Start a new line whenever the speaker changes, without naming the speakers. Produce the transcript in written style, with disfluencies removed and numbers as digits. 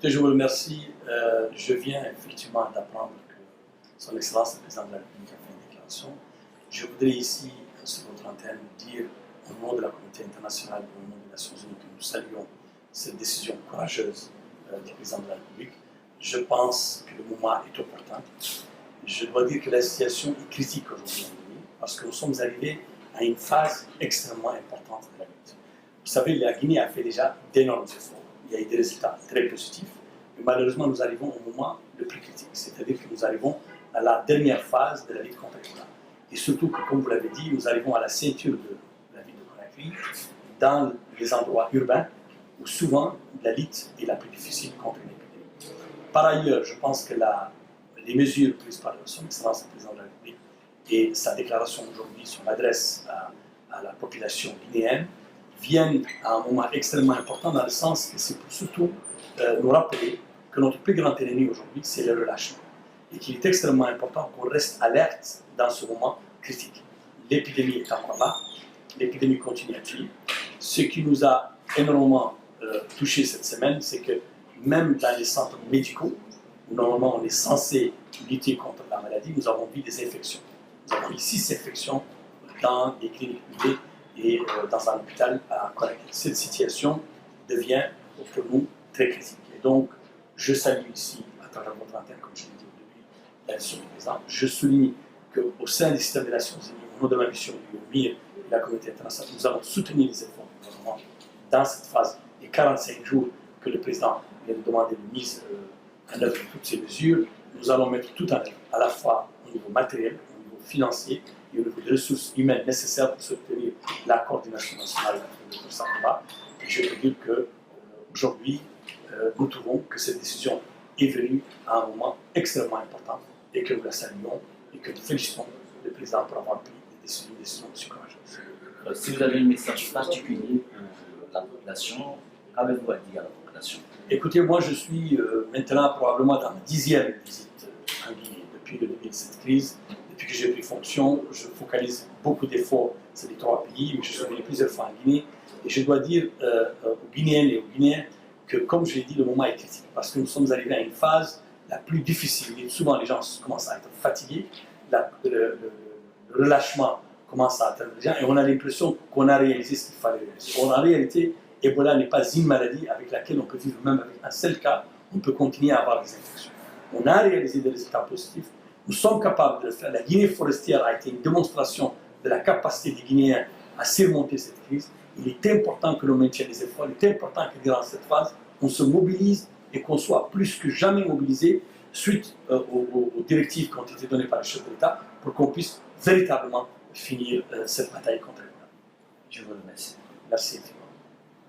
Écoutez, je vous remercie. Je viens effectivement d'apprendre que Son Excellence le Président de la République a fait une déclaration. Je voudrais ici, sur votre antenne, dire au nom de la communauté internationale et au nom des Nations Unies que nous saluons cette décision courageuse du Président de la République. Je pense que le moment est opportun. Je dois dire que la situation est critique aujourd'hui en Guinée parce que nous sommes arrivés à une phase extrêmement importante de la lutte. Vous savez, la Guinée a fait déjà d'énormes efforts. Il y a eu des résultats très positifs. Mais malheureusement, nous arrivons au moment le plus critique. C'est-à-dire que nous arrivons à la dernière phase de la lutte contre l'État. Et surtout que, comme vous l'avez dit, nous arrivons à la ceinture de la ville de Conakry, dans les endroits urbains, où souvent la lutte est la plus difficile contre une épidémie. Par ailleurs, je pense que les mesures prises par Son Excellence le Président de la République et sa déclaration aujourd'hui, son adresse à la population guinéenne, viennent à un moment extrêmement important dans le sens que c'est pour surtout nous rappeler que notre plus grand ennemi aujourd'hui, c'est le relâchement. Et qu'il est extrêmement important qu'on reste alerte dans ce moment critique. L'épidémie est encore là, l'épidémie continue à tuer. Ce qui nous a énormément touché cette semaine, c'est que même dans les centres médicaux, où normalement on est censé lutter contre la maladie, nous avons vu des infections. Nous avons eu 6 infections dans les cliniques privées et dans un hôpital à Conakry. Cette situation devient pour nous très critique. Et donc, je salue ici, à travers votre antenne, comme je l'ai dit au début, la mission du président. Je souligne qu'au sein du système des Nations Unies, au nom de ma mission, et de la communauté internationale, nous allons soutenir les efforts du gouvernement dans cette phase des 45 jours que le président vient de demander de mise en œuvre de toutes ces mesures. Nous allons mettre tout en œuvre, à la fois au niveau matériel, au niveau financier, et au niveau des ressources humaines nécessaires pour soutenir la coordination nationale de ce combat. Et je peux dire qu'aujourd'hui, nous trouvons que cette décision est venue à un moment extrêmement important et que nous la saluons et que nous félicitons le président pour avoir pris des décisions aussi courageuses.
Si vous avez un message particulier pour la population, qu'avez-vous à dire à la population?
Écoutez, moi je suis maintenant probablement dans ma 10e visite en Guinée depuis le début de cette crise. Depuis que j'ai pris fonction, je focalise beaucoup d'efforts sur les 3 pays, mais je suis venu plusieurs fois en Guinée. Et je dois dire aux Guinéennes et aux Guinéens que, comme je l'ai dit, le moment est critique. Parce que nous sommes arrivés à une phase la plus difficile. Et souvent, les gens commencent à être fatigués. Le relâchement commence à atteindre les gens. Et on a l'impression qu'on a réalisé ce qu'il fallait réaliser. En réalité, Ebola n'est pas une maladie avec laquelle on peut vivre. Même avec un seul cas, on peut continuer à avoir des infections. On a réalisé des résultats positifs. Nous sommes capables de le faire. La Guinée forestière a été une démonstration de la capacité des Guinéens à surmonter cette crise. Il est important que l'on maintienne les efforts. Il est important que durant cette phase, on se mobilise et qu'on soit plus que jamais mobilisé suite aux directives qui ont été données par le chef de l'État pour qu'on puisse véritablement finir cette bataille contre l'État.
Je vous remercie.
Merci.